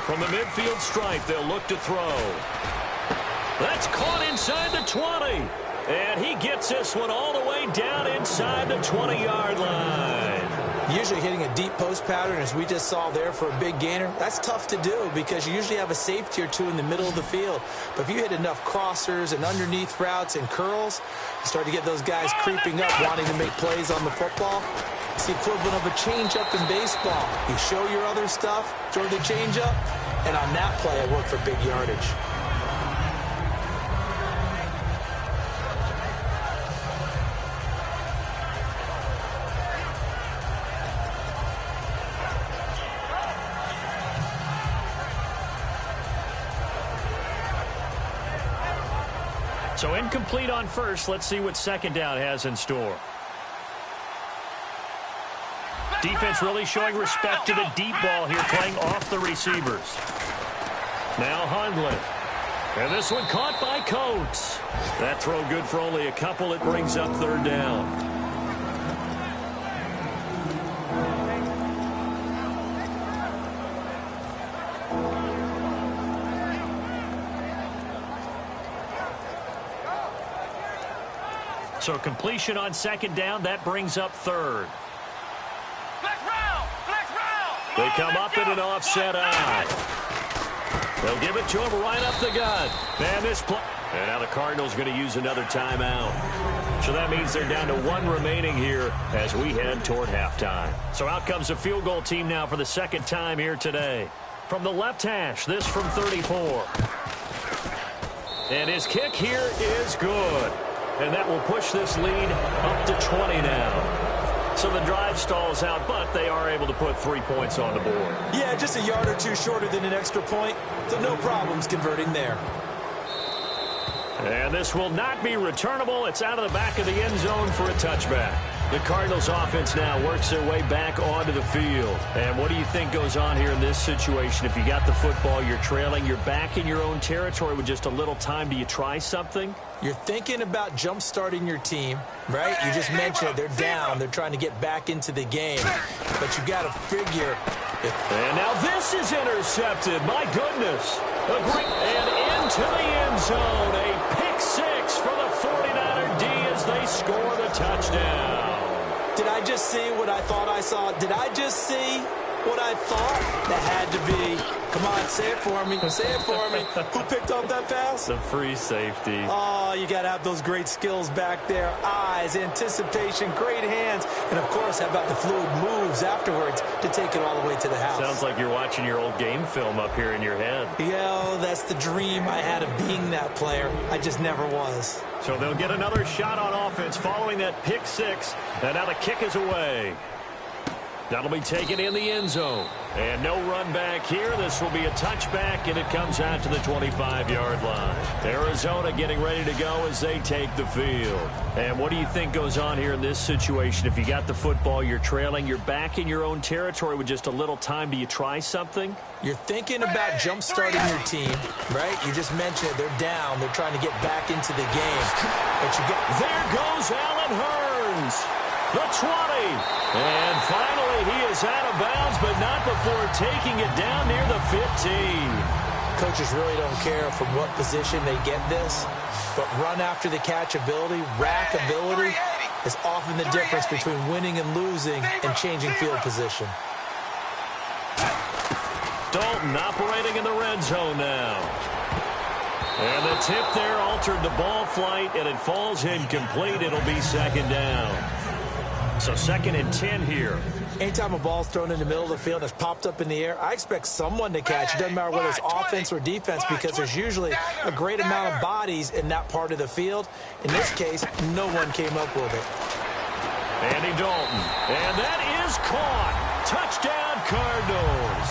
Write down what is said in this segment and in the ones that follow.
From the midfield stripe, they'll look to throw. That's caught inside the 20. And he gets this one all the way down inside the 20-yard line. Usually hitting a deep post pattern, as we just saw there for a big gainer, that's tough to do because you usually have a safety or two in the middle of the field. But if you hit enough crossers and underneath routes and curls, you start to get those guys creeping up, wanting to make plays on the football. It's the equivalent of a changeup in baseball. You show your other stuff, throw the changeup, and on that play, it worked for big yardage. So incomplete on first. Let's see what second down has in store. Defense really showing respect to the deep ball here, playing off the receivers. Now Hundley. And this one caught by Coates. That throw good for only a couple. It brings up third down. So completion on second down, that brings up third. They come up in an offset eye. They'll give it to him right up the gut. And this play. And now the Cardinals going to use another timeout. So that means they're down to one remaining here as we head toward halftime. So out comes the field goal team now for the second time here today. From the left hash, this from 34. And his kick here is good. And that will push this lead up to 20 now. So the drive stalls out, but they are able to put 3 points on the board. Yeah, just a yard or two shorter than an extra point, so no problems converting there. And this will not be returnable. It's out of the back of the end zone for a touchback. The Cardinals offense now works their way back onto the field. And what do you think goes on here in this situation? If you got the football, you're trailing, you're back in your own territory with just a little time. Do you try something? You're thinking about jump-starting your team, right? You just mentioned it. They're down. They're trying to get back into the game. But you got to figure. And now this is intercepted. My goodness. And into the end zone. A pick six for the 49er D as they score the touchdown. Did I just see what I thought I saw? Did I just see what I thought? That had to be. Come on, say it for me. Say it for me. Who picked up that pass? The free safety. Oh, you got to have those great skills back there. Eyes, anticipation, great hands. And, of course, how about the fluid moves afterwards to take it all the way to the house? Sounds like you're watching your old game film up here in your head. Yeah, that's the dream I had of being that player. I just never was. So they'll get another shot on offense following that pick six. And now the kick is away. That'll be taken in the end zone. And no run back here. This will be a touchback, and it comes out to the 25-yard line. Arizona getting ready to go as they take the field. And what do you think goes on here in this situation? If you got the football, you're trailing, you're back in your own territory with just a little time. Do you try something? You're thinking about jump-starting your team, right? You just mentioned it. They're down. They're trying to get back into the game. But you get... There goes Allen Hurns. The 20. And finally, he is out of bounds, but not before taking it down near the 15. Coaches really don't care from what position they get this, but run after the catch ability, rack ability, is often the difference between winning and losing and changing field position. Dalton operating in the red zone now. And the tip there altered the ball flight, and it falls incomplete. It'll be second down. So 2nd and 10 here. Anytime a ball's thrown in the middle of the field that's popped up in the air, I expect someone to catch. It doesn't matter whether it's offense or defense because there's usually a great amount of bodies in that part of the field. In this case, no one came up with it. Andy Dalton. And that is caught. Touchdown, Cardinals.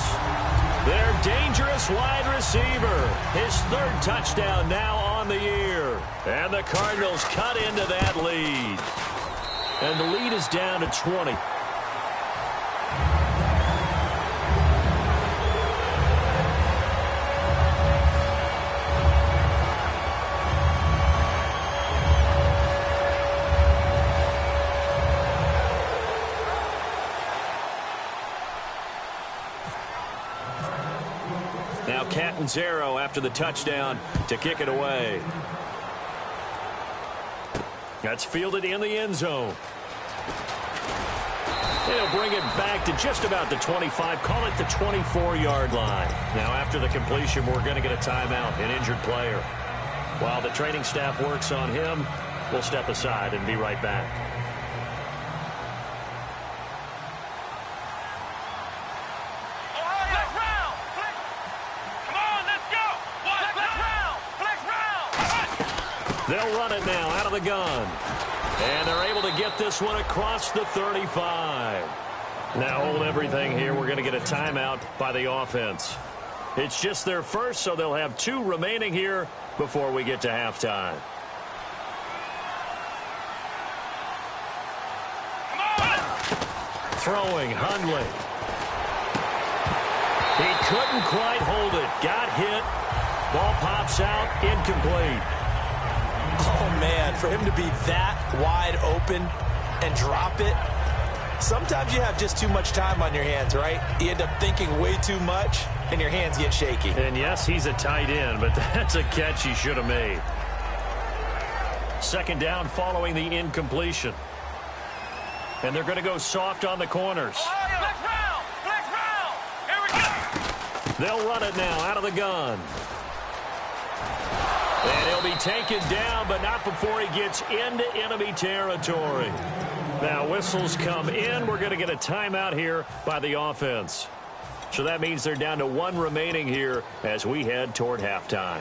Their dangerous wide receiver. His 3rd touchdown now on the year. And the Cardinals cut into that lead. And the lead is down to 20. Now Catanzaro after the touchdown to kick it away. That's fielded in the end zone. They'll bring it back to just about the 25, call it the 24-yard line. Now after the completion, we're going to get a timeout, an injured player. While the training staff works on him, we'll step aside and be right back. They'll run it now out of the gun. And they're able to get this one across the 35. Now hold everything here. We're going to get a timeout by the offense. It's just their first, so they'll have 2 remaining here before we get to halftime. Throwing, Hundley. He couldn't quite hold it. Got hit. Ball pops out, incomplete. Oh, man, for him to be that wide open and drop it, sometimes you have just too much time on your hands, right? You end up thinking way too much, and your hands get shaky. And, yes, he's a tight end, but that's a catch he should have made. Second down following the incompletion. And they're going to go soft on the corners. Flex round! Flex round! Here we go! They'll run it now out of the gun. And he'll be taken down, but not before he gets into enemy territory. Now whistles come in. We're going to get a timeout here by the offense. So that means they're down to 1 remaining here as we head toward halftime.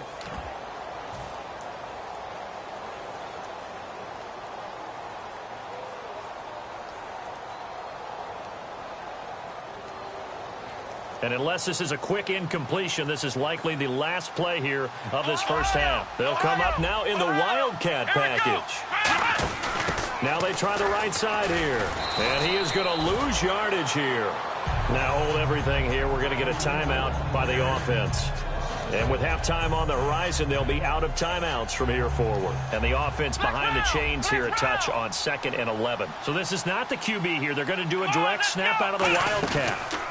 And unless this is a quick incompletion, this is likely the last play here of this first half. They'll come up now in the Wildcat package. Now they try the right side here. And he is going to lose yardage here. Now hold everything here. We're going to get a timeout by the offense. And with halftime on the horizon, they'll be out of timeouts from here forward. And the offense behind the chains here a touch on 2nd and 11. So this is not the QB here. They're going to do a direct snap out of the Wildcat.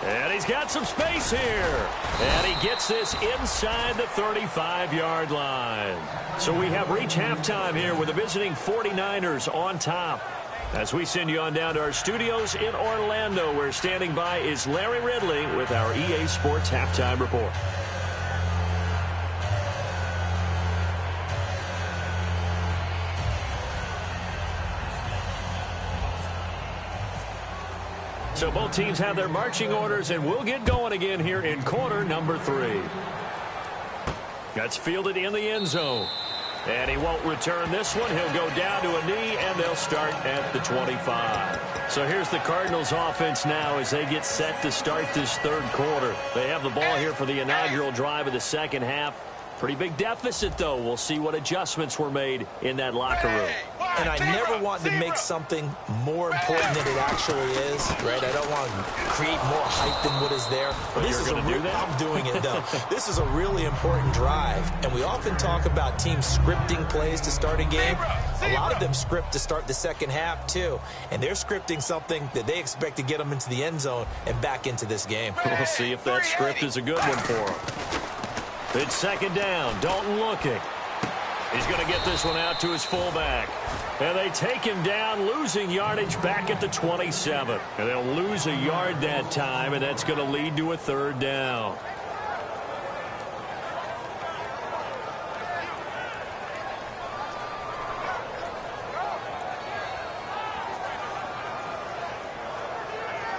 And he's got some space here. And he gets this inside the 35-yard line. So we have reached halftime here with the visiting 49ers on top. As we send you on down to our studios in Orlando, where standing by is Larry Ridley with our EA Sports Halftime Report. So both teams have their marching orders, and we'll get going again here in quarter number 3. That's fielded in the end zone. And he won't return this one. He'll go down to a knee, and they'll start at the 25. So here's the Cardinals offense now as they get set to start this third quarter. They have the ball here for the inaugural drive of the second half. Pretty big deficit, though. We'll see what adjustments were made in that locker room. And I never want to make something more important than it actually is, right? I don't want to create more hype than what is there. But this is I'm doing it, though. This is a really important drive, and we often talk about teams scripting plays to start a game. A lot of them script to start the second half, too, and they're scripting something that they expect to get them into the end zone and back into this game. We'll see if that script is a good one for them. It's second down. Dalton looking. He's going to get this one out to his fullback. And they take him down, losing yardage back at the 27. And they'll lose a yard that time, and that's going to lead to a third down.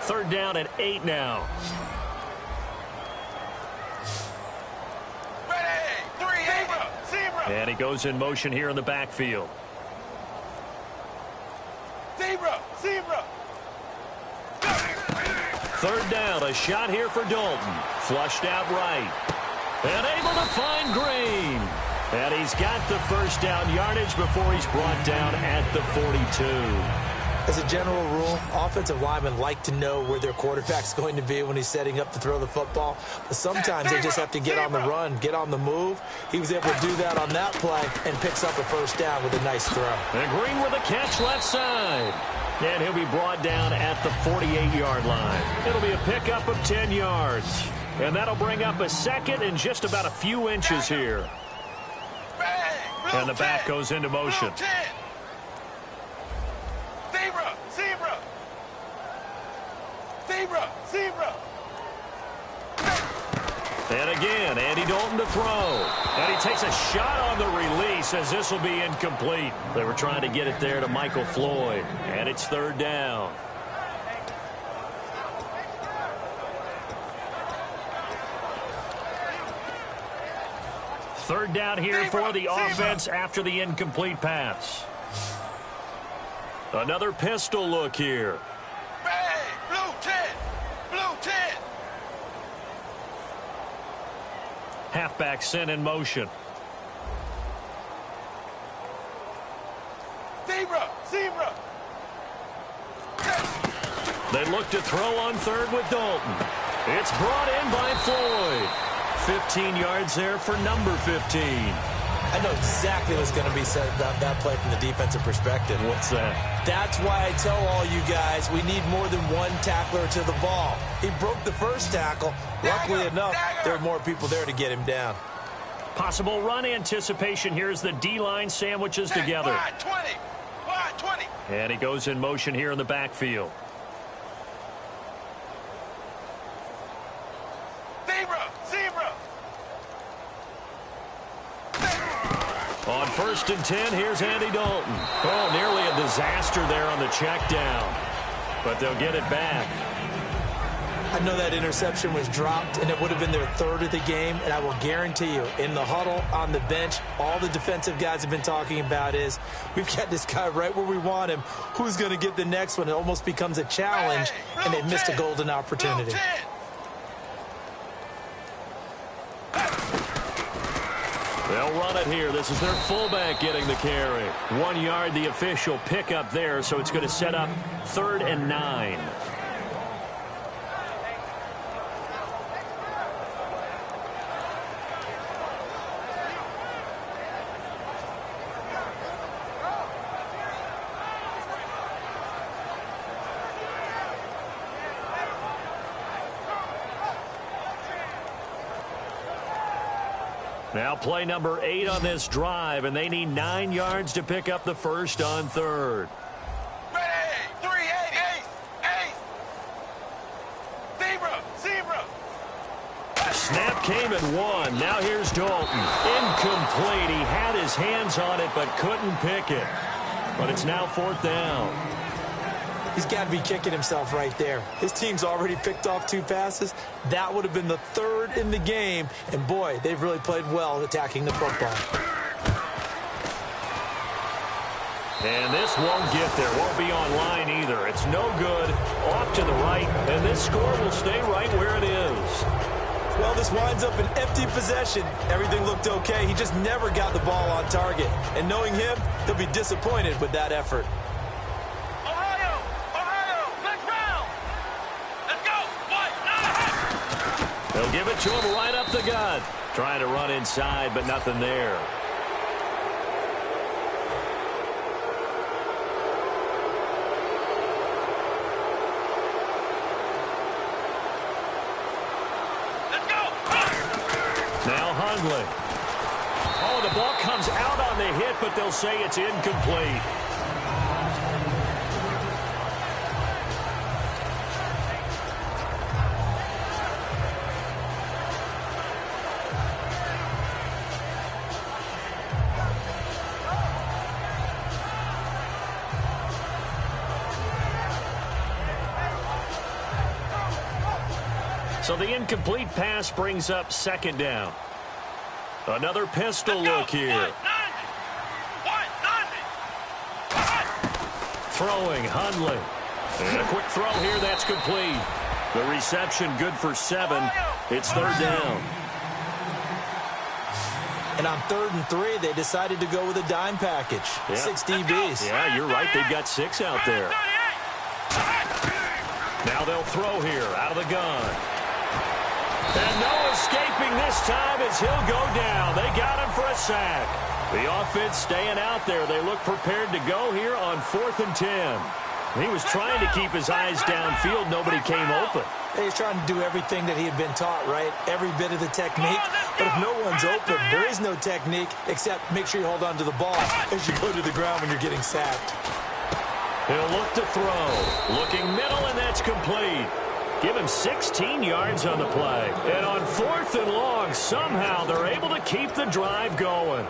Third down at 8 now. And he goes in motion here in the backfield. Zebra. Third down, a shot here for Dalton. Flushed out right. And able to find Green. And he's got the first down yardage before he's brought down at the 42. As a general rule, offensive linemen like to know where their quarterback's going to be when he's setting up to throw the football. But sometimes they just have to get on the run, get on the move. He was able to do that on that play and picks up a first down with a nice throw. And Green with a catch left side. And he'll be brought down at the 48-yard line. It'll be a pickup of 10 yards. And that'll bring up a second and just about a few inches here. And the back goes into motion. Zebra, zebra. Zebra, zebra. And again, Andy Dalton to throw. And he takes a shot on the release as this will be incomplete. They were trying to get it there to Michael Floyd. And it's third down. Third down here for the offense after the incomplete pass. Another pistol look here. Blue 10, blue 10. Halfback sent in motion. Zebra, zebra. They look to throw on third with Dalton. It's brought in by Floyd. 15 yards there for number 15. I know exactly what's going to be said about that play from the defensive perspective. What's that? That's why I tell all you guys we need more than one tackler to the ball. He broke the first tackle. Luckily enough, there were more people there to get him down. Possible run anticipation here as the D-line sandwiches together. Wide 20, wide 20. And he goes in motion here in the backfield. Zebra, zebra. On 1st and 10, here's Andy Dalton. Oh, nearly a disaster there on the check down. But they'll get it back. I know that interception was dropped, and it would have been their third of the game, and I will guarantee you, in the huddle, on the bench, all the defensive guys have been talking about is, we've got this guy right where we want him. Who's going to get the next one? It almost becomes a challenge, and they missed a golden opportunity. They'll run it here. This is their fullback getting the carry. 1 yard, the official pickup there, so it's going to set up 3rd and 9. Now play number 8 on this drive, and they need 9 yards to pick up the first on 3rd. Ready, 3, 8, 8. Zebra, zebra. Snap came at 1. Now here's Dalton. Incomplete. He had his hands on it but couldn't pick it. But it's now 4th down. He's got to be kicking himself right there. His team's already picked off 2 passes. That would have been the 3rd in the game. And, boy, they've really played well attacking the football. And this won't get there. Won't be online either. It's no good. Off to the right. And this score will stay right where it is. Well, this winds up an empty possession. Everything looked okay. He just never got the ball on target. And knowing him, he'll be disappointed with that effort. They'll give it to him right up the gut. Trying to run inside, but nothing there. Let's go. Now Hundley. Oh, the ball comes out on the hit, but they'll say it's incomplete. So the incomplete pass brings up 2nd down. Another pistol look here. Throwing Hundley. And a quick throw here, that's complete. The reception good for 7. It's 3rd down. And on 3rd and 3, they decided to go with a dime package. Yep. 6 DBs. Yeah, you're right. They've got 6 out there. Now they'll throw here out of the gun. And no escaping this time as he'll go down. They got him for a sack. The offense staying out there. They look prepared to go here on 4th and 10. He was trying to keep his eyes downfield. Nobody came open. He's trying to do everything that he had been taught, right? Every bit of the technique. But if no one's open, there is no technique except make sure you hold on to the ball as you go to the ground when you're getting sacked. He'll look to throw. Looking middle, and that's complete. Give him 16 yards on the play. And on 4th and long, somehow they're able to keep the drive going.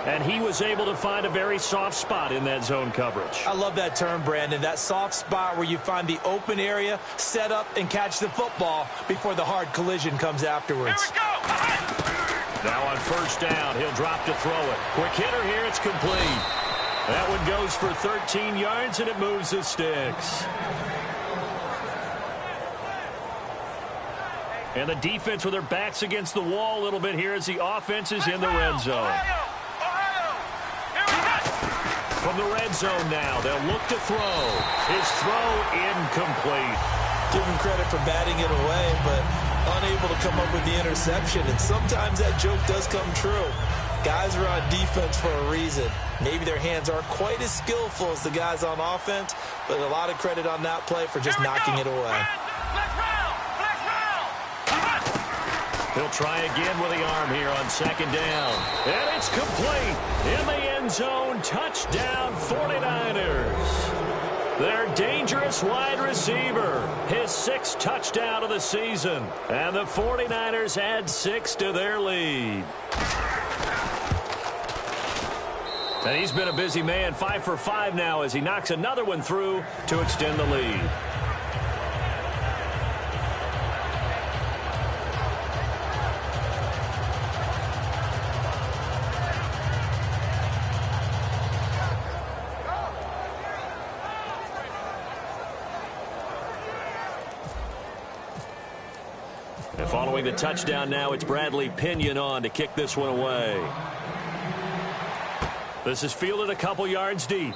And he was able to find a very soft spot in that zone coverage. I love that term, Brandon. That soft spot where you find the open area, set up, and catch the football before the hard collision comes afterwards. Here we go. Now on 1st down, he'll drop to throw it. Quick hitter here, it's complete. That one goes for 13 yards, and it moves the sticks. And the defense with their backs against the wall a little bit here as the offense is in the red zone. From the red zone now, they'll look to throw. His throw incomplete. Give him credit for batting it away, but unable to come up with the interception. And sometimes that joke does come true. Guys are on defense for a reason. Maybe their hands aren't quite as skillful as the guys on offense, but a lot of credit on that play for just knocking it away. He'll try again with the arm here on 2nd down. And it's complete. In the end zone, touchdown 49ers. Their dangerous wide receiver. His 6th touchdown of the season. And the 49ers add 6 to their lead. And he's been a busy man, 5 for 5 now as he knocks another one through to extend the lead. And following the touchdown now, it's Bradley Pinion on to kick this one away. This is fielded a couple yards deep.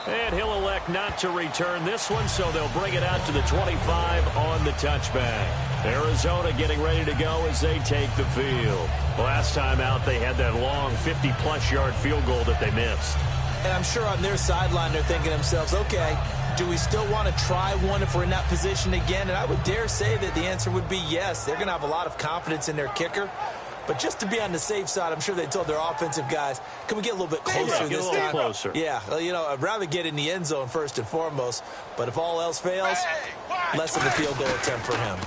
And he'll elect not to return this one, so they'll bring it out to the 25 on the touchback. Arizona getting ready to go as they take the field. Last time out, they had that long 50-plus yard field goal that they missed. And I'm sure on their sideline they're thinking to themselves, okay, do we still want to try one if we're in that position again? And I would dare say that the answer would be yes. They're going to have a lot of confidence in their kicker. But just to be on the safe side, I'm sure they told their offensive guys, can we get a little bit closer this time? Closer. Yeah, well, you know, I'd rather get in the end zone first and foremost. But if all else fails, less of a field goal attempt for him.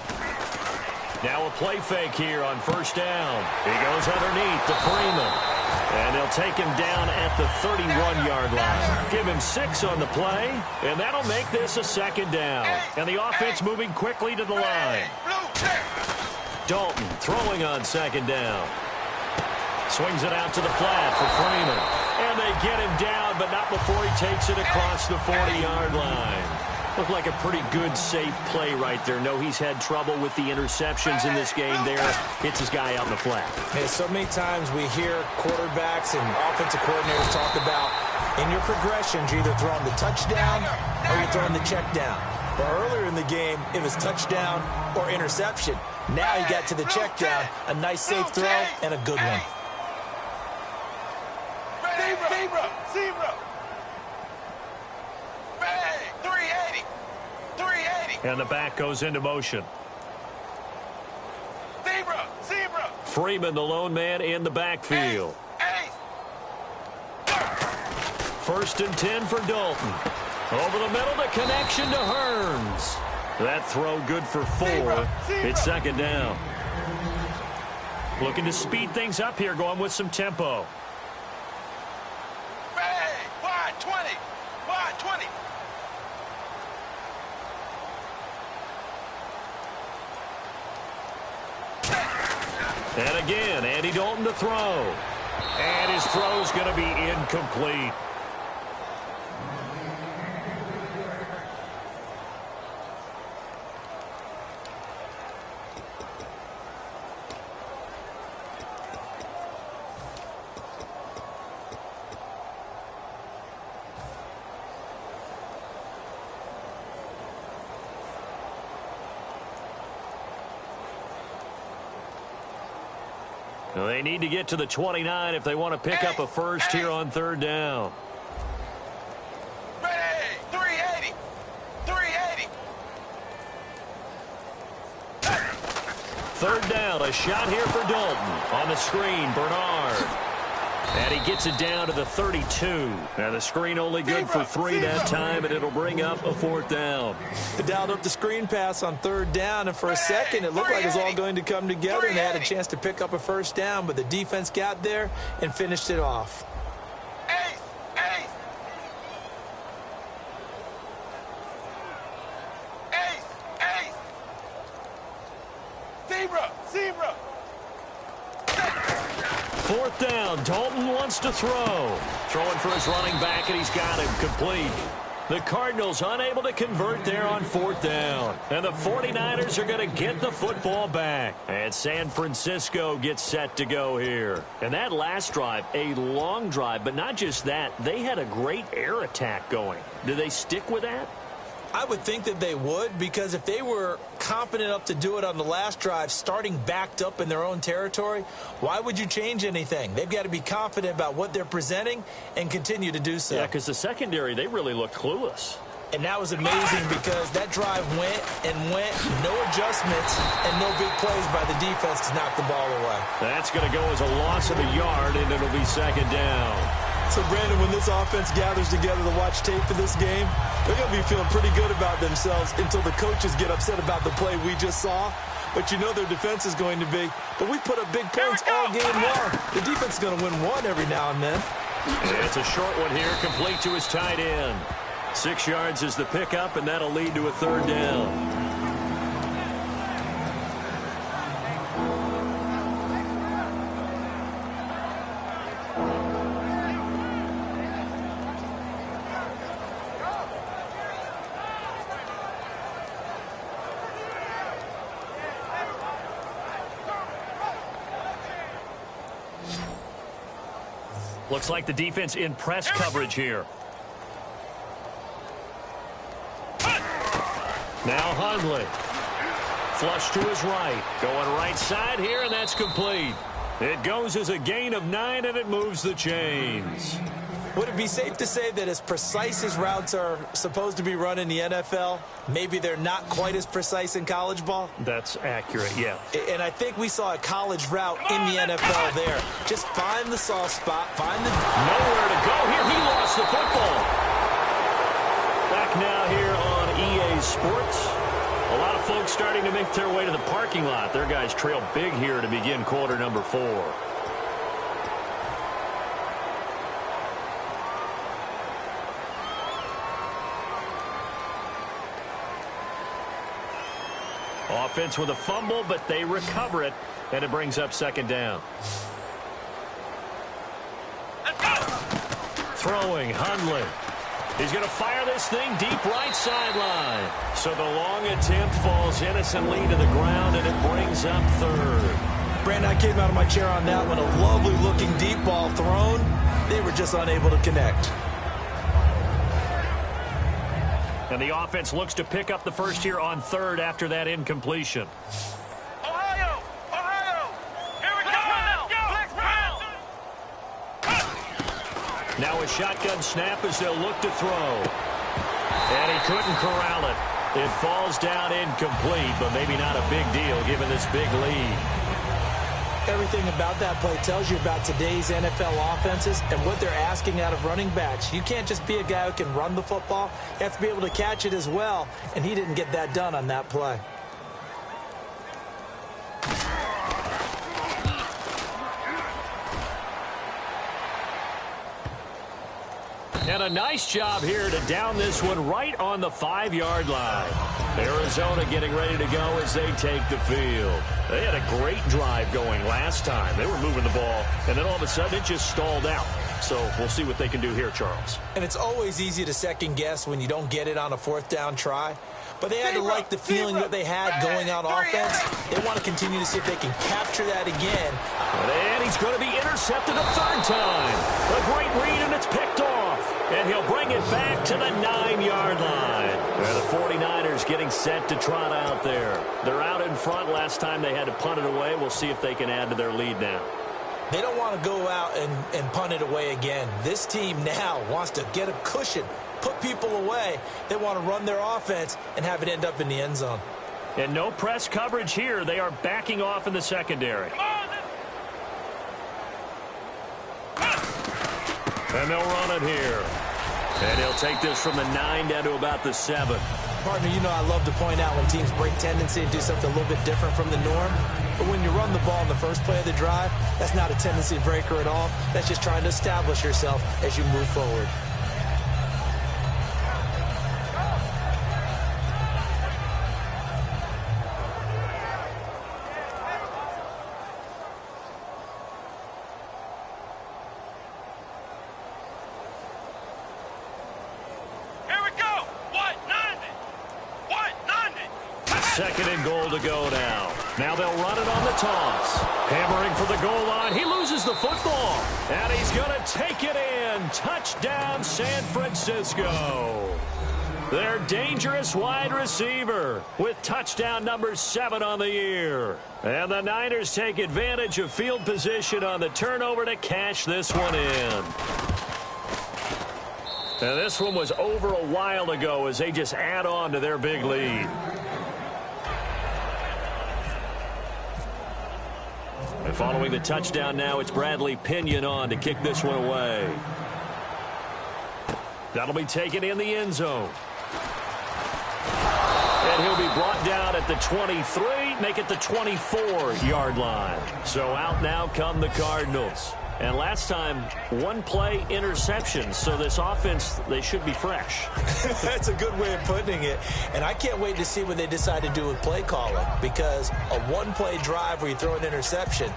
Now a play fake here on 1st down. He goes underneath to Freeman. And they'll take him down at the 31-yard line. Give him 6 on the play, and that'll make this a 2nd down. And the offense moving quickly to the line. Dalton throwing on 2nd down. Swings it out to the flat for Freeman. And they get him down, but not before he takes it across the 40-yard line. Looked like a pretty good, safe play right there. No, he's had trouble with the interceptions in this game there. Hits his guy out in the flat. Man, so many times we hear quarterbacks and offensive coordinators talk about in your progressions, you're either throwing the touchdown or you're throwing the check down. But earlier in the game, it was touchdown or interception. Now you got to the check down, a nice safe throw and a good one. Zebra. Bang! 380. And the back goes into motion. Zebra. Freeman, the lone man in the backfield. Ace. 1st and 10 for Dalton. Over the middle, the connection to Hearns. That throw good for 4. It's 2nd down. Looking to speed things up here, going with some tempo. Bang! Wide 20. And again, Andy Dalton to throw. And his throw's going to be incomplete. Well, they need to get to the 29 if they want to pick up a first here on 3rd down. Ready, 380. third down, a shot here for Dalton. On the screen, Bernard. And he gets it down to the 32. And the screen only good for 3 that time, and it'll bring up a 4th down. They dialed up the screen pass on 3rd down, and for a second it looked like it was all going to come together, and they had a chance to pick up a 1st down, but the defense got there and finished it off. Zebra! 4th down. Dalton wants to throw. Throwing for his running back, and he's got him complete. The Cardinals unable to convert there on 4th down. And the 49ers are going to get the football back. And San Francisco gets set to go here. And that last drive, a long drive, but not just that. They had a great air attack going. Do they stick with that? I would think that they would, because if they were confident enough to do it on the last drive, starting backed up in their own territory, why would you change anything? They've got to be confident about what they're presenting and continue to do so. Yeah, because the secondary, they really looked clueless. And that was amazing because that drive went, no adjustments, and no big plays by the defense to knock the ball away. That's going to go as a loss of a yard, and it'll be 2nd down. So, Brandon, when this offense gathers together to watch tape for this game, they're going to be feeling pretty good about themselves until the coaches get upset about the play we just saw. But you know their defense is going to be, but we put up big points all game long. The defense is going to win one every now and then. It's a short one here, complete to his tight end. 6 yards is the pickup, and that'll lead to a 3rd down. Looks like the defense in press coverage here. Now Hundley. Flush to his right. Going right side here, and that's complete. It goes as a gain of 9, and it moves the chains. Would it be safe to say that as precise as routes are supposed to be run in the NFL, maybe they're not quite as precise in college ball? That's accurate, yeah. And I think we saw a college route in the NFL there. Just find the soft spot, find the... Nowhere to go here. He lost the football. Back now here on EA Sports. A lot of folks starting to make their way to the parking lot. Their guys trail big here to begin quarter number 4. Offense with a fumble, but they recover it, and it brings up 2nd down. Throwing, Hundley. He's going to fire this thing deep right sideline. So the long attempt falls innocently to the ground, and it brings up 3rd. Brandon, I came out of my chair on that one. A lovely-looking deep ball thrown. They were just unable to connect. And the offense looks to pick up the first here on 3rd after that incompletion. Ohio! Here we go! Flex round! Now a shotgun snap as they'll look to throw. And he couldn't corral it. It falls down incomplete, but maybe not a big deal given this big lead. Everything about that play tells you about today's NFL offenses and what they're asking out of running backs. You can't just be a guy who can run the football. You have to be able to catch it as well, and he didn't get that done on that play. And a nice job here to down this one right on the 5-yard line. Arizona getting ready to go as they take the field. They had a great drive going last time. They were moving the ball, and then all of a sudden it just stalled out. So we'll see what they can do here, Charles. And it's always easy to second guess when you don't get it on a 4th down try. But they had to like the feeling that they had going on offense. They want to continue to see if they can capture that again. And he's going to be intercepted a 3rd time. A great read, and it's picked off. And he'll bring it back to the 9-yard line. And the 49ers getting set to trot out there. They're out in front. Last time they had to punt it away. We'll see if they can add to their lead now. They don't want to go out and punt it away again. This team now wants to get a cushion, put people away. They want to run their offense and have it end up in the end zone. And no press coverage here. They are backing off in the secondary. And they'll run it here. And he'll take this from the 9 down to about the 7. Partner, you know I love to point out when teams break tendency and do something a little bit different from the norm. But when you run the ball in the first play of the drive, that's not a tendency breaker at all. That's just trying to establish yourself as you move forward. Second and goal to go now. Now they'll run it on the toss. Hammering for the goal line. He loses the football. And he's going to take it in. Touchdown, San Francisco. Their dangerous wide receiver with touchdown number 7 on the year. And the Niners take advantage of field position on the turnover to cash this one in. And this one was over a while ago as they just add on to their big lead. And following the touchdown now, it's Bradley Pinion on to kick this one away. That'll be taken in the end zone. And he'll be brought down at the 23, make it the 24-yard line. So out now come the Cardinals. And last time, one play interception. So this offense, they should be fresh. That's a good way of putting it. And I can't wait to see what they decide to do with play calling. Because a one-play drive where you throw an interception,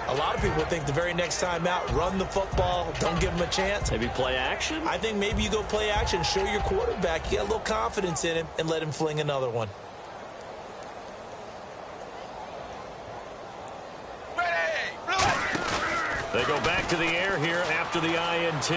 a lot of people think the very next time out, run the football, don't give them a chance. Maybe play action? I think maybe you go play action, show your quarterback, you got a little confidence in him, and let him fling another one. They go back to the air here after the INT.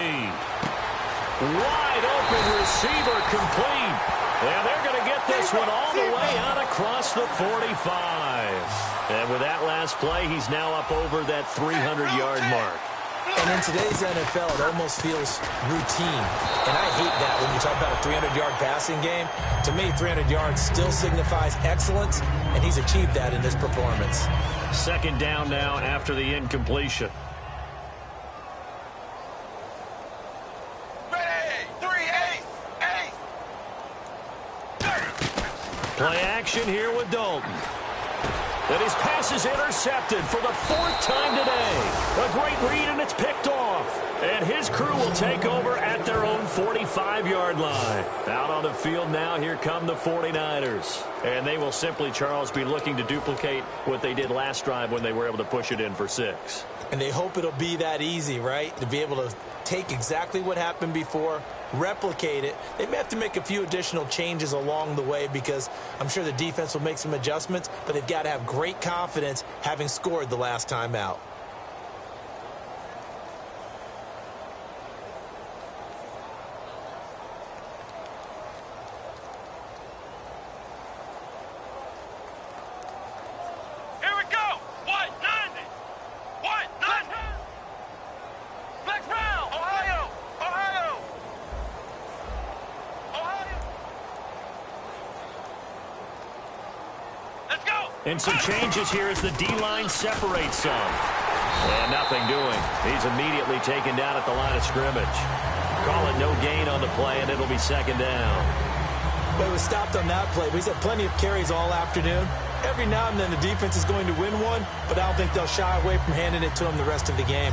Wide open receiver complete. And they're going to get this one all the way out across the 45. And with that last play, he's now up over that 300-yard mark. And in today's NFL, it almost feels routine. And I hate that when you talk about a 300-yard passing game. To me, 300 yards still signifies excellence, and he's achieved that in this performance. Second down now after the incompletion. Play action here with Dalton. And his pass is intercepted for the 4th time today. A great read, and it's picked off. And his crew will take over at their own 45-yard line. Out on the field now, here come the 49ers. And they will simply, Charles, be looking to duplicate what they did last drive when they were able to push it in for 6. And they hope it'll be that easy, right? To be able to take exactly what happened before, replicate it. They may have to make a few additional changes along the way because I'm sure the defense will make some adjustments, but they've got to have great confidence having scored the last time out. And some changes here as the D-line separates some. And nothing doing. He's immediately taken down at the line of scrimmage. Call it no gain on the play, and it'll be second down. Well, he was stopped on that play, but he's had plenty of carries all afternoon. Every now and then the defense is going to win one, but I don't think they'll shy away from handing it to him the rest of the game.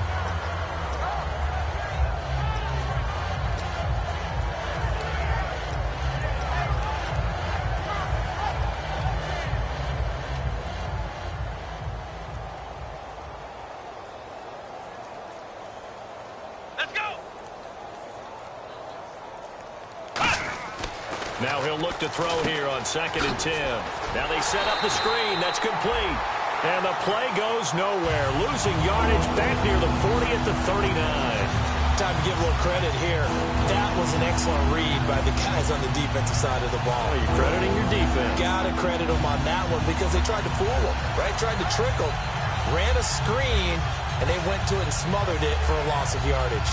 Now he'll look to throw here on 2nd and 10. Now they set up the screen. That's complete. And the play goes nowhere. Losing yardage back near the 40 at the 39. Time to give a little credit here. That was an excellent read by the guys on the defensive side of the ball. Oh, you're crediting your defense. Got to credit them on that one because they tried to fool them, right? Tried to trick them. Ran a screen, and they went to it and smothered it for a loss of yardage.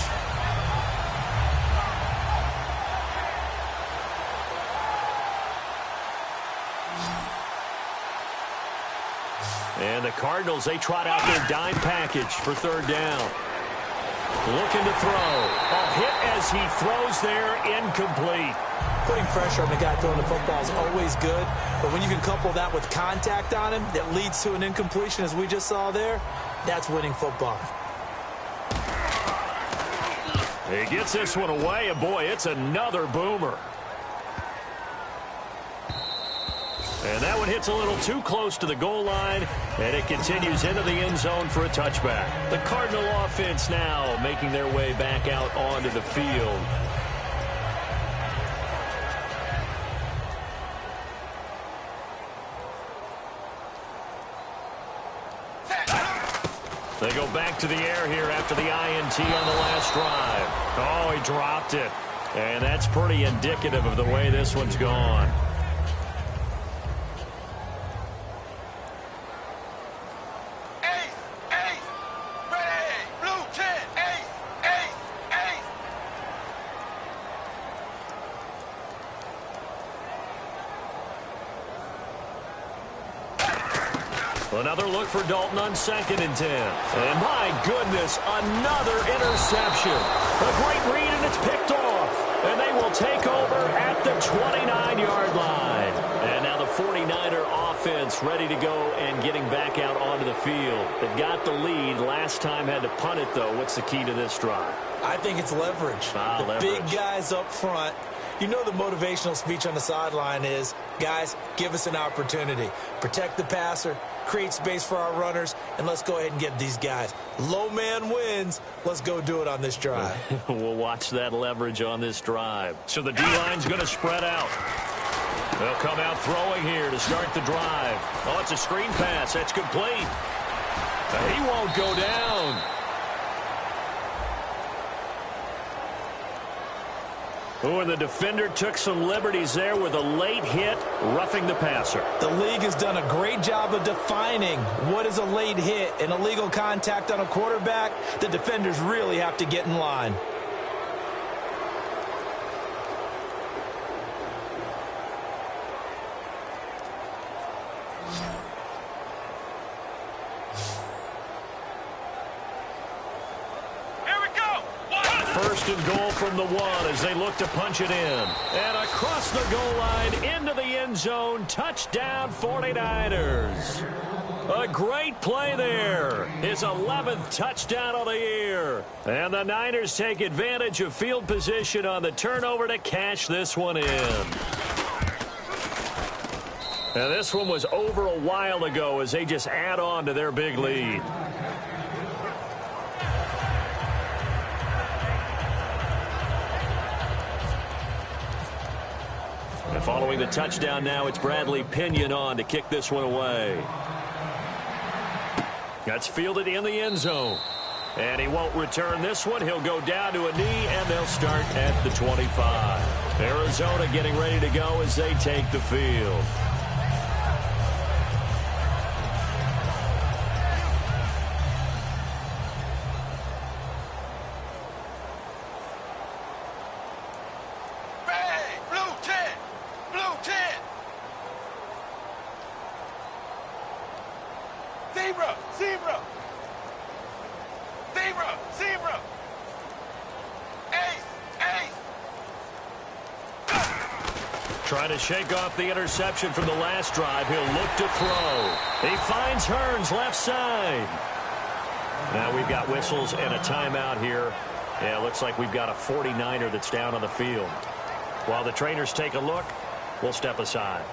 And the Cardinals, they trot out their dime package for third down. Looking to throw. A hit as he throws there, incomplete. Putting pressure on the guy throwing the football is always good, but when you can couple that with contact on him that leads to an incompletion, as we just saw there, that's winning football. He gets this one away, and boy, it's another boomer. And that one hits a little too close to the goal line, and it continues into the end zone for a touchback. The Cardinal offense now making their way back out onto the field. They go back to the air here after the INT on the last drive. Oh, he dropped it. And that's pretty indicative of the way this one's gone. Another look for Dalton on 2nd and 10. And my goodness, another interception. A great read, and it's picked off. And they will take over at the 29-yard line. And now the 49er offense ready to go and getting back out onto the field. They've got the lead. Last time had to punt it, though. What's the key to this drive? I think it's leverage. Big guys up front. You know the motivational speech on the sideline is, guys, give us an opportunity. Protect the passer, create space for our runners, and let's go ahead and get these guys. Low man wins. Let's go do it on this drive. We'll watch that leverage on this drive. So the D-line's going to spread out. They'll come out throwing here to start the drive. Oh, it's a screen pass. That's complete. He won't go down. Oh, and the defender took some liberties there with a late hit, roughing the passer. The league has done a great job of defining what is a late hit and illegal contact on a quarterback. The defenders really have to get in line. First and goal from the 1 as they look to punch it in. And across the goal line into the end zone. Touchdown 49ers. A great play there. His 11th touchdown of the year. And the Niners take advantage of field position on the turnover to cash this one in. And this one was over a while ago as they just add on to their big lead. And following the touchdown now, it's Bradley Pinion on to kick this one away. That's fielded in the end zone. And he won't return this one. He'll go down to a knee, and they'll start at the 25. Arizona getting ready to go as they take the field. Trying to shake off the interception from the last drive. He'll look to throw. He finds Hearns left side. Now we've got whistles and a timeout here. Yeah, looks like we've got a 49er that's down on the field. While the trainers take a look, we'll step aside.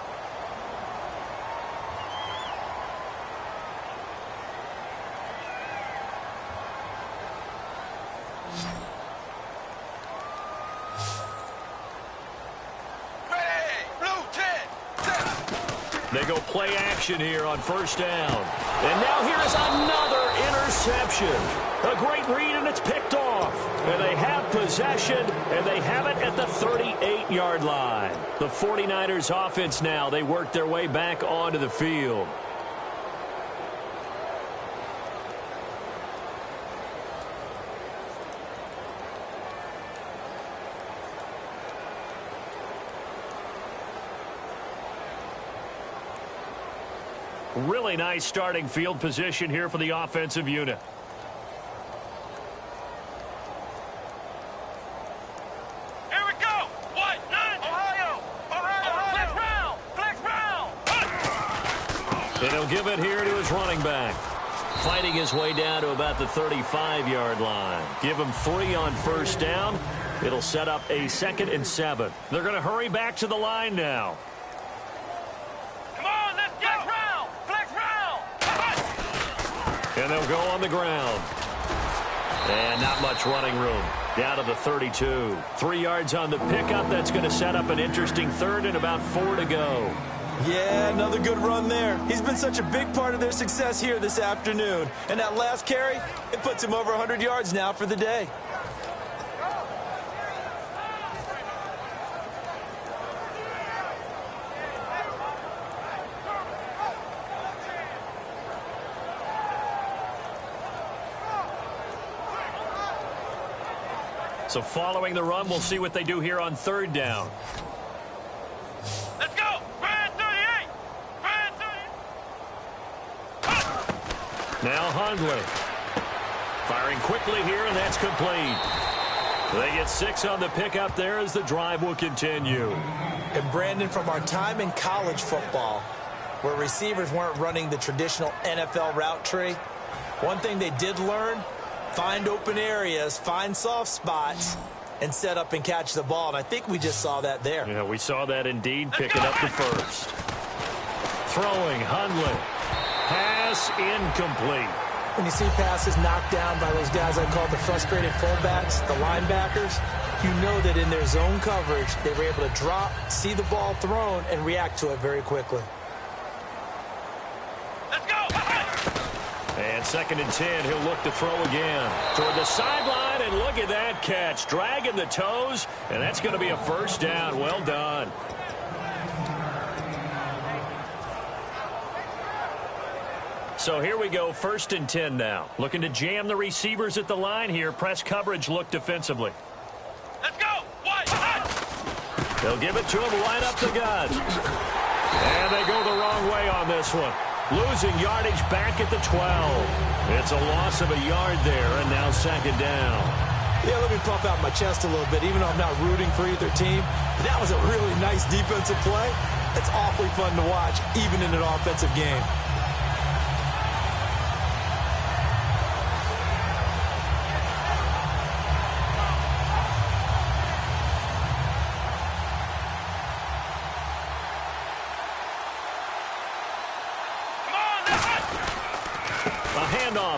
They go play action here on first down. And now here is another interception. A great read, and it's picked off. And they have possession, and they have it at the 38-yard line. The 49ers offense now, they work their way back onto the field. Really nice starting field position here for the offensive unit. Here we go. What? Nine. Ohio. Flex round. And he'll give it here to his running back. Fighting his way down to about the 35-yard line. Give him 3 on first down. It'll set up a 2nd and 7. They're going to hurry back to the line now. Come on, let's go. Flex round. And they'll go on the ground. And not much running room. Down to the 32. 3 yards on the pickup. That's going to set up an interesting 3rd and about 4 to go. Yeah, another good run there. He's been such a big part of their success here this afternoon. And that last carry, it puts him over 100 yards now for the day. So following the run, we'll see what they do here on 3rd down. Let's go. Brand 38. Now Hundley. Firing quickly here, and that's complete. They get 6 on the pickup there as the drive will continue. And Brandon, from our time in college football, where receivers weren't running the traditional NFL route tree, one thing they did learn: find open areas, find soft spots, and set up and catch the ball. And I think we just saw that there. Yeah, we saw that indeed, picking up the first. Throwing, Hundley. Pass incomplete. When you see passes knocked down by those guys I call the frustrated fullbacks, the linebackers, you know that in their zone coverage, they were able to drop, see the ball thrown, and react to it very quickly. Let's go. And 2nd and 10, he'll look to throw again. Toward the sideline, and look at that catch. Dragging the toes, and that's going to be a 1st down. Well done. So here we go, 1st and 10 now. Looking to jam the receivers at the line here. Press coverage look defensively. Let's go. What? They'll give it to him right up the gut. And they go the wrong way on this one. Losing yardage back at the 12. It's a loss of a yard there, and now 2nd down. Yeah, let me puff out my chest a little bit, even though I'm not rooting for either team. That was a really nice defensive play. It's awfully fun to watch, even in an offensive game.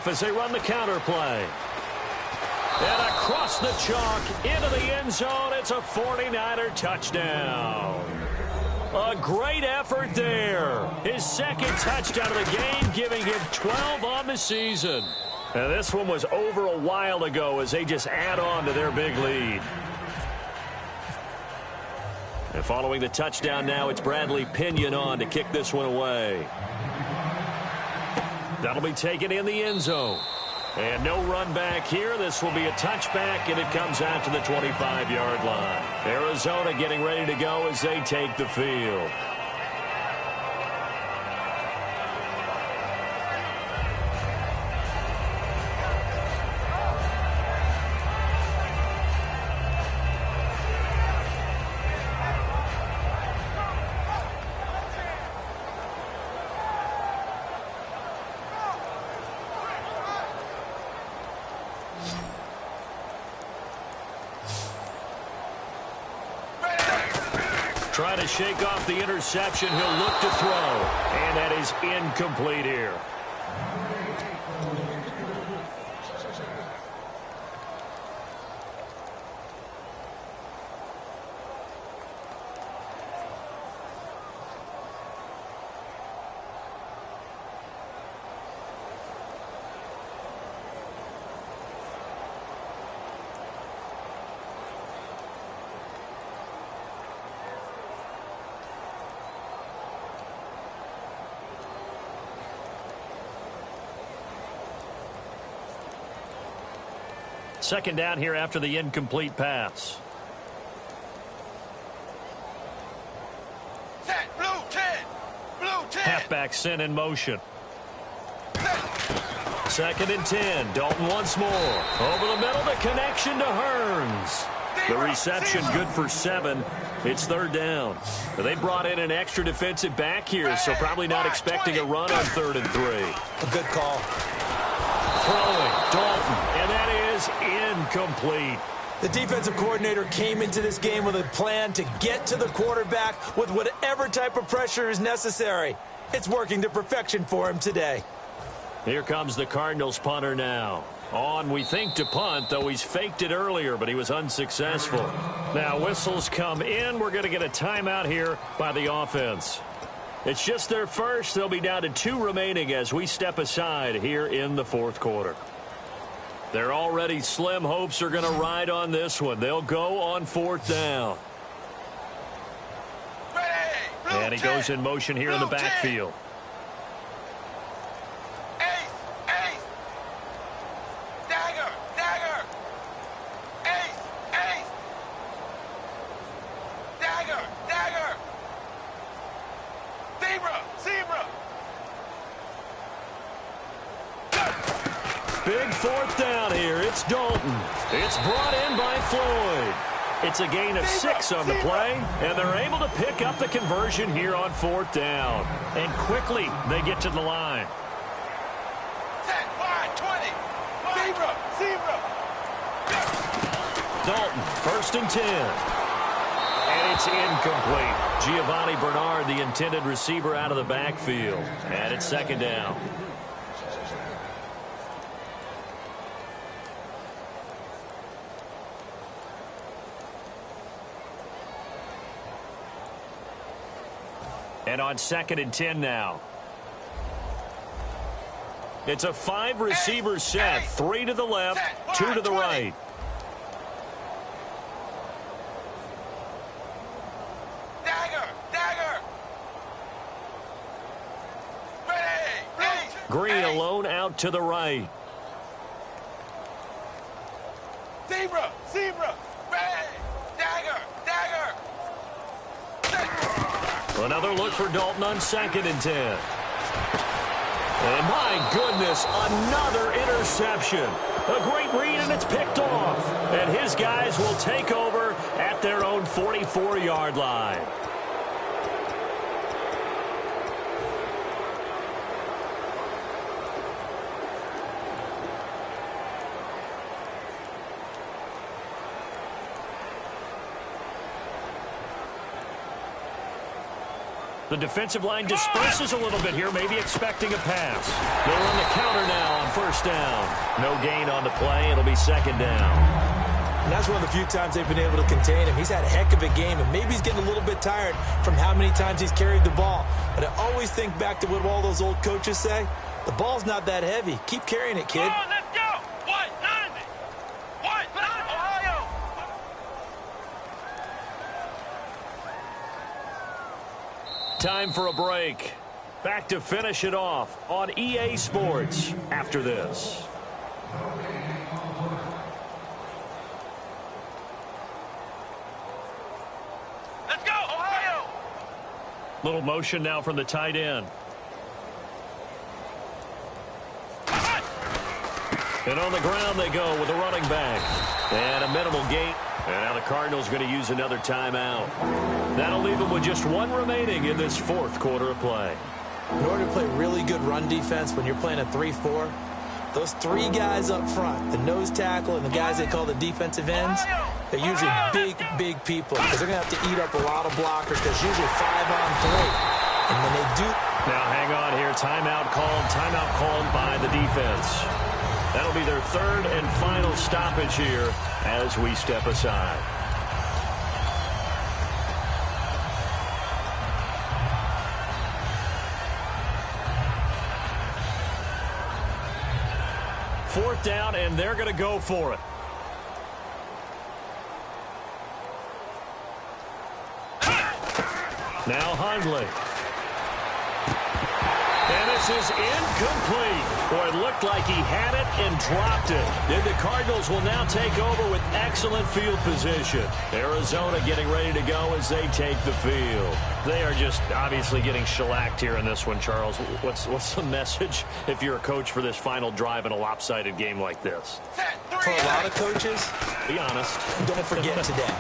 As they run the counter play. And across the chalk into the end zone. It's a 49er touchdown. A great effort there. His 2nd touchdown of the game, giving him 12 on the season. And this one was over a while ago as they just add on to their big lead. And following the touchdown now, it's Bradley Pinion on to kick this one away. That'll be taken in the end zone. And no run back here. This will be a touchback, and it comes out to the 25-yard line. Arizona getting ready to go as they take the field. Trying to shake off the interception. He'll look to throw. And that is incomplete here. Second down here after the incomplete pass. Set, blue 10. Blue 10. halfback sent in motion. 2nd and 10. Dalton once more. Over the middle, the connection to Hearns. The reception good for 7. It's 3rd down. They brought in an extra defensive back here, so probably not expecting a run on 3rd and 3. A good call. Throwing, Dalton, and that is incomplete. The defensive coordinator came into this game with a plan to get to the quarterback with whatever type of pressure is necessary. It's working to perfection for him today. Here comes the Cardinals punter now. On, we think, to punt, though he's faked it earlier, but he was unsuccessful. Now, whistles come in. We're going to get a timeout here by the offense. It's just their first. They'll be down to 2 remaining as we step aside here in the 4th quarter. Their already slim hopes are going to ride on this one. They'll go on 4th down. And he goes in motion here in the backfield. Big 4th down here. It's Dalton. It's brought in by Floyd. It's a gain of 6 on the play, and they're able to pick up the conversion here on 4th down. And quickly, they get to the line. Dalton, 1st and 10. And it's incomplete. Giovanni Bernard, the intended receiver, out of the backfield. And it's 2nd down. And on 2nd and 10 now. It's a 5-receiver set. 3 to the left, 2 to the right. Green alone out to the right. Zebra. Dagger. Another look for Dalton on 2nd and 10. And my goodness, another interception. A great read, and it's picked off. And his guys will take over at their own 44-yard line. The defensive line disperses a little bit here, maybe expecting a pass. They're on the counter now on 1st down. No gain on the play. It'll be 2nd down. And that's one of the few times they've been able to contain him. He's had a heck of a game, and maybe he's getting a little bit tired from how many times he's carried the ball. But I always think back to what all those old coaches say. The ball's not that heavy. Keep carrying it, kid. Come on, let's go. 190. 190, Ohio. Time for a break. Back to finish it off on EA Sports after this. Let's go, Ohio. Little motion now from the tight end. And on the ground they go with the running back. And a minimal gain. And now the Cardinals going to use another timeout. That'll leave them with just 1 remaining in this 4th quarter of play. In order to play really good run defense when you're playing a 3-4, those 3 guys up front, the nose tackle and the guys they call the defensive ends, they're usually big people because they're going to have to eat up a lot of blockers because usually 5 on 3. And when they do... Now hang on here. Timeout called by the defense. That'll be their 3rd and final stoppage here as we step aside. Fourth down, and they're going to go for it. Now Hundley. And it's This is incomplete. Boy, it looked like he had it and dropped it. And the Cardinals will now take over with excellent field position. Arizona getting ready to go as they take the field. They are just obviously getting shellacked here in this one, Charles. What's the message if you're a coach for this final drive in a lopsided game like this? For a lot of coaches, be honest. Don't forget today.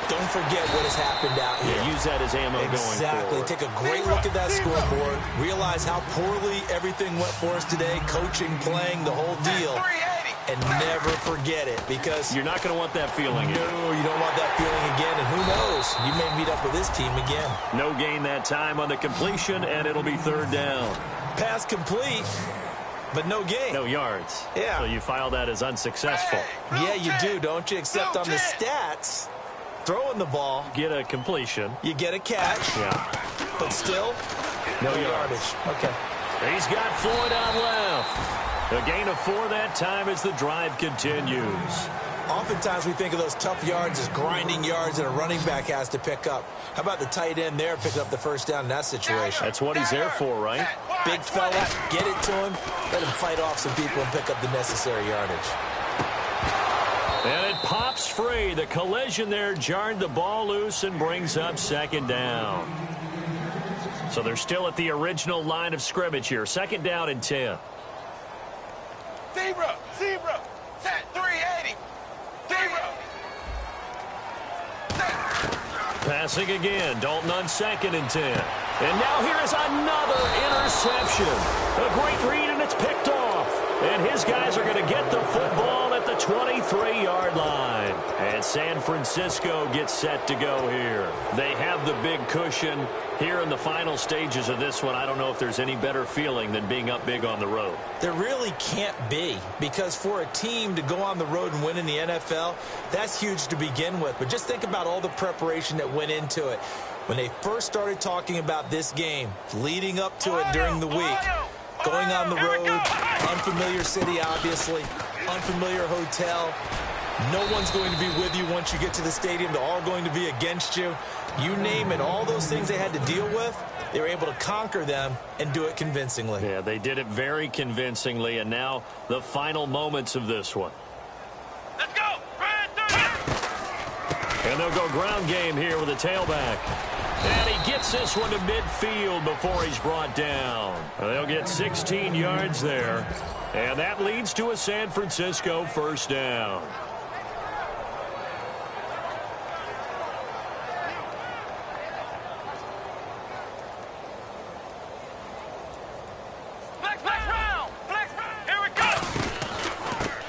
Don't forget what has happened out here. Yeah, use that as ammo going forward. Exactly. Take a great look at that scoreboard. Realize how poorly everything went for us today. Coaching, playing, the whole deal. And never forget it, because you're not going to want that feeling again. No, you don't want that feeling again. And who knows? You may meet up with this team again. No gain that time on the completion, and it'll be third down. Pass complete, but no gain. No yards. Yeah. So you file that as unsuccessful. Yeah, you do, don't you? Except on the stats, throwing the ball. Get a completion. You get a catch. Yeah. But still, no yardage. Okay. He's got Floyd on left. A gain of 4 that time as the drive continues. Oftentimes we think of those tough yards as grinding yards that a running back has to pick up. How about the tight end there picking up the first down in that situation? That's what he's there for, right? Big fella, get it to him, let him fight off some people and pick up the necessary yardage. And it pops free. The collision there jarred the ball loose and brings up second down. So they're still at the original line of scrimmage here. Second down and 10. Zebra, set 380. Zebra. Passing again. Dalton on second and 10. And now here is another interception. A great read, and it's picked off. And his guys are going to get the football at the 23-yard line. And San Francisco gets set to go here. They have the big cushion. Here in the final stages of this one, I don't know if there's any better feeling than being up big on the road. There really can't be, because for a team to go on the road and win in the NFL, that's huge to begin with. But just think about all the preparation that went into it. When they first started talking about this game, leading up to it during the week, going on the road, unfamiliar city, obviously, unfamiliar hotel. No one's going to be with you once you get to the stadium. They're all going to be against you. You name it, all those things they had to deal with, they were able to conquer them and do it convincingly. Yeah, they did it very convincingly, and now the final moments of this one. Let's go. And they'll go ground game here with a tailback. And he gets this one to midfield before he's brought down. They'll get 16 yards there. And that leads to a San Francisco first down.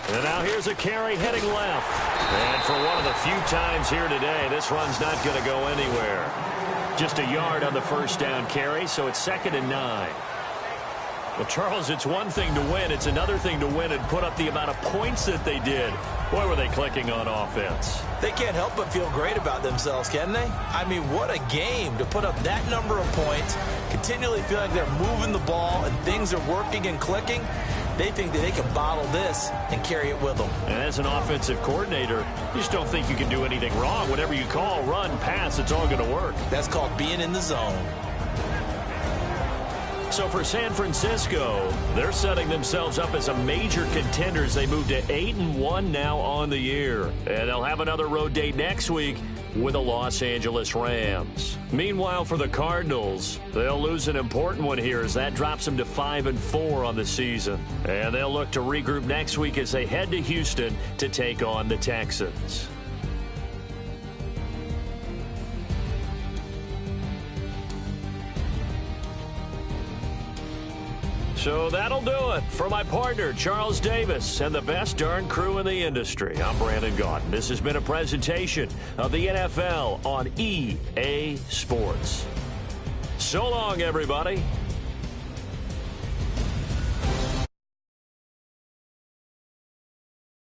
And now here's a carry heading left. And for one of the few times here today, this run's not going to go anywhere. Just a yard on the first down carry, so it's 2nd and 9. Well, Charles, it's one thing to win. It's another thing to win and put up the amount of points that they did. Boy, were they clicking on offense. They can't help but feel great about themselves, can they? I mean, what a game to put up that number of points, continually feel like they're moving the ball and things are working and clicking. They think that they can bottle this and carry it with them. And as an offensive coordinator, you just don't think you can do anything wrong. Whatever you call, run, pass, it's all going to work. That's called being in the zone. So for San Francisco, they're setting themselves up as a major contender as they move to 8-1 now on the year. And they'll have another road date next week with the Los Angeles Rams. Meanwhile, for the Cardinals, they'll lose an important one here as that drops them to 5-4 on the season. And they'll look to regroup next week as they head to Houston to take on the Texans. So that'll do it for my partner, Charles Davis, and the best darn crew in the industry. I'm Brandon Gaudin. This has been a presentation of the NFL on EA Sports. So long, everybody.